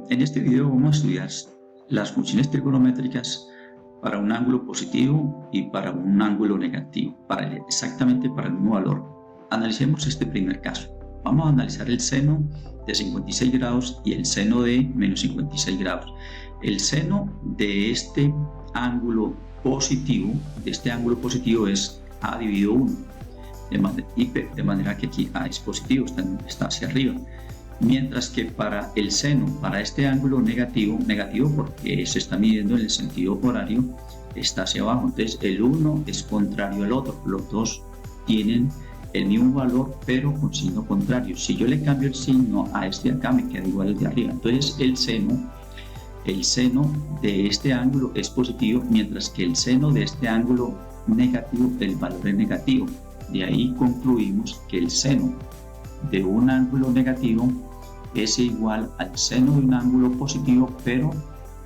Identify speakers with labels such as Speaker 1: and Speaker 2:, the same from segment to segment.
Speaker 1: En este video vamos a estudiar las funciones trigonométricas para un ángulo positivo y para un ángulo negativo, exactamente para el mismo valor. Analicemos este primer caso. Vamos a analizar el seno de 56 grados y el seno de menos 56 grados. El seno de este ángulo positivo, es a dividido 1, de manera que aquí a es positivo, está hacia arriba. Mientras que para el seno, para este ángulo negativo porque se está midiendo en el sentido horario, está hacia abajo. Entonces el uno es contrario al otro, los dos tienen el mismo valor pero con signo contrario. Si yo le cambio el signo a este de acá, me queda igual al de arriba. Entonces el seno de este ángulo es positivo, mientras que el seno de este ángulo negativo, el valor es negativo. De ahí concluimos que el seno de un ángulo negativo es igual al seno de un ángulo positivo, pero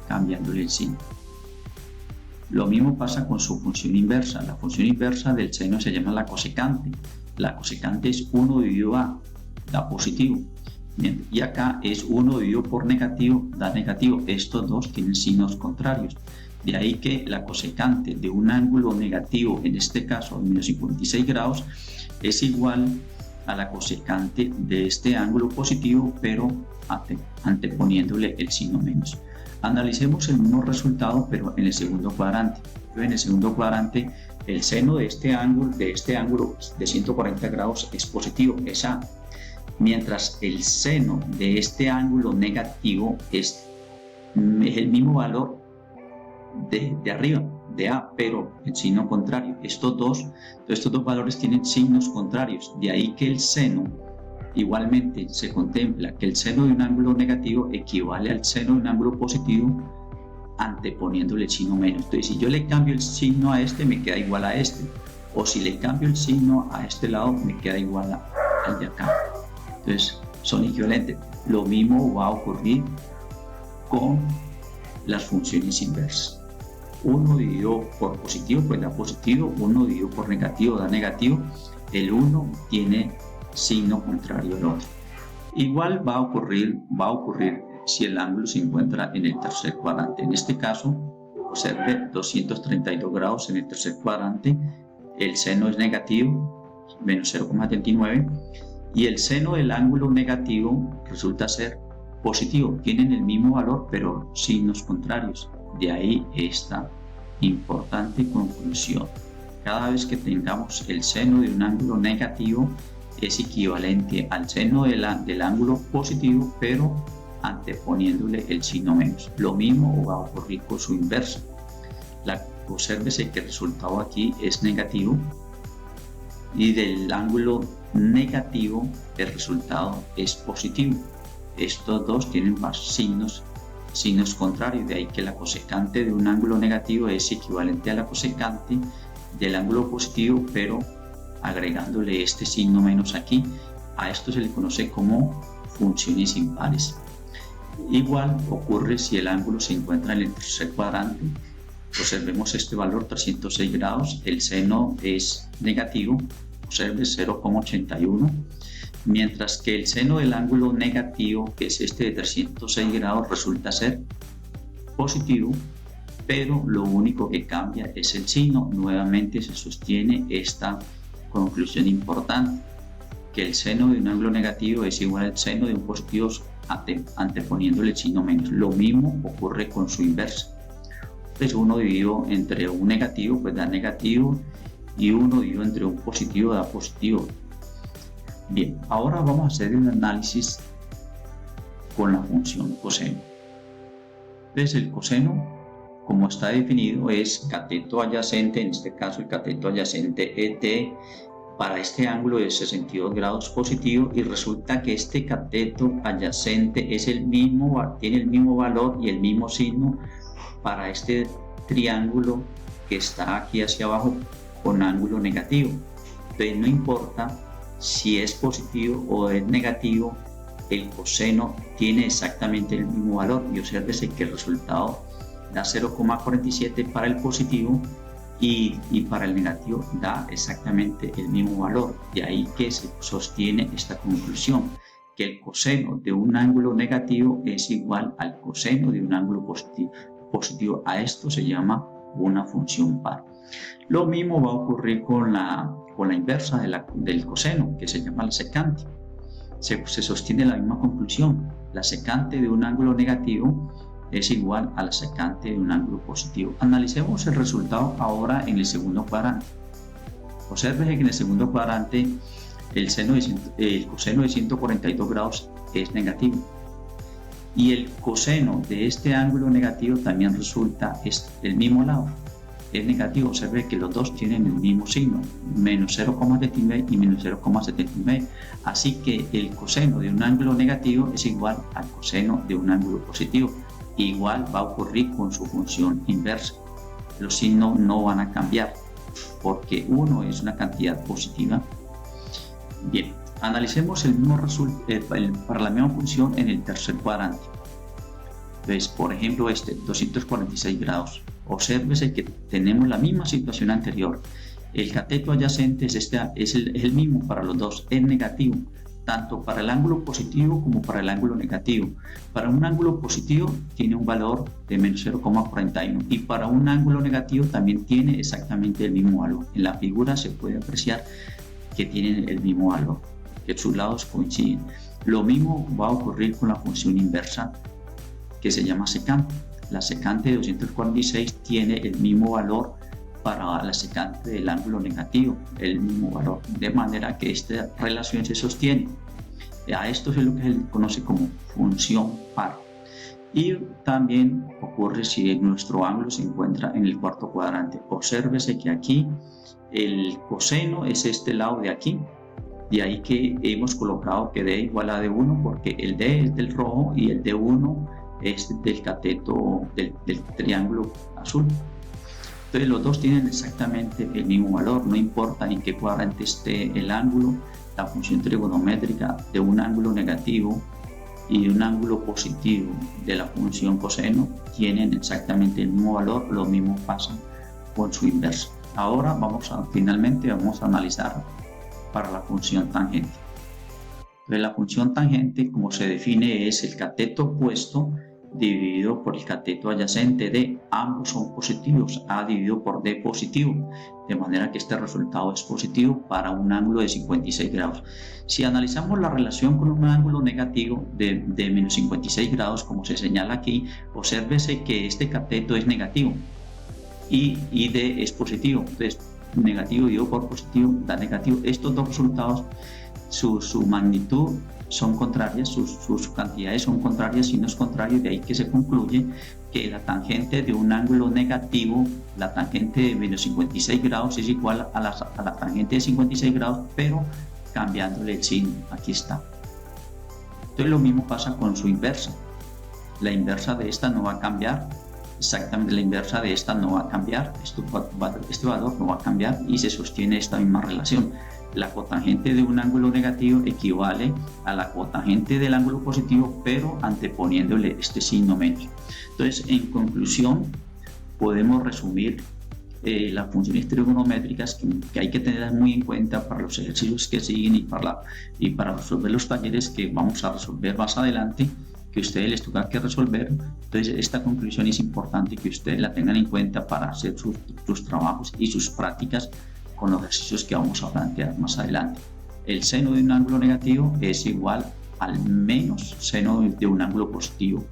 Speaker 1: cambiándole el signo. Lo mismo pasa con su función inversa. La función inversa del seno se llama la cosecante. La cosecante es 1 dividido a, da positivo. Y acá es 1 dividido por negativo, da negativo. Estos dos tienen signos contrarios. De ahí que la cosecante de un ángulo negativo, en este caso de menos 56 grados, es igual a la cosecante de este ángulo positivo, pero anteponiéndole el signo menos. Analicemos el mismo resultado, pero en el segundo cuadrante. En el segundo cuadrante, el seno de este ángulo de 140 grados es positivo, es A, mientras el seno de este ángulo negativo es el mismo valor de arriba, de A, pero el signo contrario. Estos dos valores tienen signos contrarios, de ahí que el seno, igualmente se contempla que el seno de un ángulo negativo equivale al seno de un ángulo positivo anteponiéndole el signo menos. Entonces si yo le cambio el signo a este, me queda igual a este, o si le cambio el signo a este lado, me queda igual al de acá. Entonces son equivalentes. Lo mismo va a ocurrir con las funciones inversas. 1 dividido por positivo pues da positivo, 1 dividido por negativo da negativo. El uno tiene signo contrario al otro. Igual va a ocurrir si el ángulo se encuentra en el tercer cuadrante. En este caso, observe 232 grados en el tercer cuadrante. El seno es negativo, menos 0,79, y el seno del ángulo negativo resulta ser positivo. Tienen el mismo valor pero signos contrarios. De ahí esta importante conclusión. Cada vez que tengamos el seno de un ángulo negativo es equivalente al seno del ángulo positivo, pero anteponiéndole el signo menos. Lo mismo va a ocurrir con su inversa. Obsérvese que el resultado aquí es negativo y del ángulo negativo el resultado es positivo. Estos dos tienen más signos contrarios, de ahí que la cosecante de un ángulo negativo es equivalente a la cosecante del ángulo positivo, pero agregándole este signo menos aquí. A esto se le conoce como funciones impares. Igual ocurre si el ángulo se encuentra en el tercer cuadrante. Observemos este valor, 306 grados, el seno es negativo, observe 0,81. Mientras que el seno del ángulo negativo, que es este de 306 grados, resulta ser positivo, pero lo único que cambia es el signo. Nuevamente se sostiene esta conclusión importante, que el seno de un ángulo negativo es igual al seno de un positivo anteponiéndole el signo menos. Lo mismo ocurre con su inversa. Entonces 1 dividido entre un negativo pues da negativo, y 1 dividido entre un positivo da positivo. Bien, ahora vamos a hacer un análisis con la función coseno. Entonces el coseno, como está definido, es cateto adyacente, en este caso el cateto adyacente ET, para este ángulo de 62 grados positivo, y resulta que este cateto adyacente tiene el mismo valor y el mismo signo para este triángulo que está aquí hacia abajo con ángulo negativo. Entonces no importa si es positivo o es negativo, el coseno tiene exactamente el mismo valor, y obsérvese que el resultado da 0,47 para el positivo y para el negativo da exactamente el mismo valor. De ahí que se sostiene esta conclusión, que el coseno de un ángulo negativo es igual al coseno de un ángulo positivo. A esto se llama una función par. Lo mismo va a ocurrir con la inversa del coseno, que se llama la secante. Se sostiene la misma conclusión. La secante de un ángulo negativo es igual a la secante de un ángulo positivo. Analicemos el resultado ahora en el segundo cuadrante. Observe que en el segundo cuadrante el coseno de 142 grados es negativo. Y el coseno de este ángulo negativo también resulta es del mismo lado. Es negativo. Observe que los dos tienen el mismo signo, menos 0,79 y menos 0,79. Así que el coseno de un ángulo negativo es igual al coseno de un ángulo positivo. Igual va a ocurrir con su función inversa. Los signos no van a cambiar porque uno es una cantidad positiva. Bien, analicemos el mismo para la misma función en el tercer cuadrante. Entonces, por ejemplo, 246 grados. Obsérvese que tenemos la misma situación anterior. El cateto adyacente es el mismo para los dos, es negativo, tanto para el ángulo positivo como para el ángulo negativo. Para un ángulo positivo tiene un valor de menos 0,41 y para un ángulo negativo también tiene exactamente el mismo valor. En la figura se puede apreciar que tienen el mismo valor, que sus lados coinciden. Lo mismo va a ocurrir con la función inversa que se llama secante. La secante de 246 tiene el mismo valor para la secante del ángulo negativo, el mismo valor, de manera que esta relación se sostiene. A esto es lo que se conoce como función par. Y también ocurre si nuestro ángulo se encuentra en el cuarto cuadrante. Obsérvese que aquí el coseno es este lado de aquí. De ahí que hemos colocado que D igual a D1 porque el D es del rojo y el D1 es del cateto del triángulo azul. Entonces los dos tienen exactamente el mismo valor, no importa en qué cuadrante esté el ángulo. La función trigonométrica de un ángulo negativo y de un ángulo positivo de la función coseno tienen exactamente el mismo valor. Lo mismo pasa con su inversa. Ahora finalmente vamos a analizar para la función tangente. Entonces la función tangente, como se define, es el cateto opuesto dividido por el cateto adyacente de ambos son positivos, A dividido por D positivo, de manera que este resultado es positivo para un ángulo de 56 grados. Si analizamos la relación con un ángulo negativo de menos 56 grados, como se señala aquí, obsérvese que este cateto es negativo y D es positivo. Entonces, negativo dividido por positivo da negativo. Estos dos resultados, su magnitud son contrarias, sus cantidades son contrarias, signos contrarios, de ahí que se concluye que la tangente de un ángulo negativo, la tangente de menos 56 grados es igual a la tangente de 56 grados, pero cambiándole el signo. Aquí está. Entonces lo mismo pasa con su inversa. La inversa de esta no va a cambiar, exactamente la inversa de esta no va a cambiar, este valor no va a cambiar y se sostiene esta misma relación. La cotangente de un ángulo negativo equivale a la cotangente del ángulo positivo, pero anteponiéndole este signo menos. Entonces, en conclusión, podemos resumir las funciones trigonométricas que hay que tener muy en cuenta para los ejercicios que siguen y para resolver los talleres que vamos a resolver más adelante, que a ustedes les toca que resolver. Entonces, esta conclusión es importante que ustedes la tengan en cuenta para hacer sus trabajos y sus prácticas con los ejercicios que vamos a plantear más adelante. El seno de un ángulo negativo es igual al menos seno de un ángulo positivo.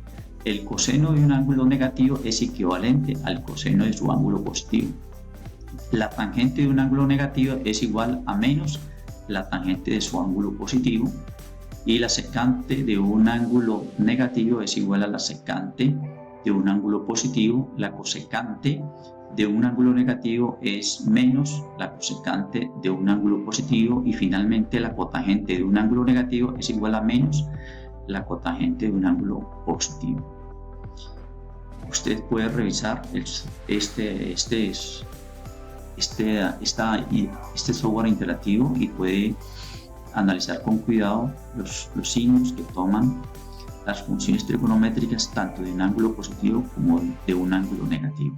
Speaker 1: El coseno de un ángulo negativo es equivalente al coseno de su ángulo positivo. La tangente de un ángulo negativo es igual a menos la tangente de su ángulo positivo. Y la secante de un ángulo negativo es igual a la secante de un ángulo positivo. La cosecante de un ángulo negativo es menos la cosecante de un ángulo positivo y finalmente la cotangente de un ángulo negativo es igual a menos la cotangente de un ángulo positivo. Usted puede revisar este software interactivo y puede analizar con cuidado los signos que toman las funciones trigonométricas tanto de un ángulo positivo como de un ángulo negativo.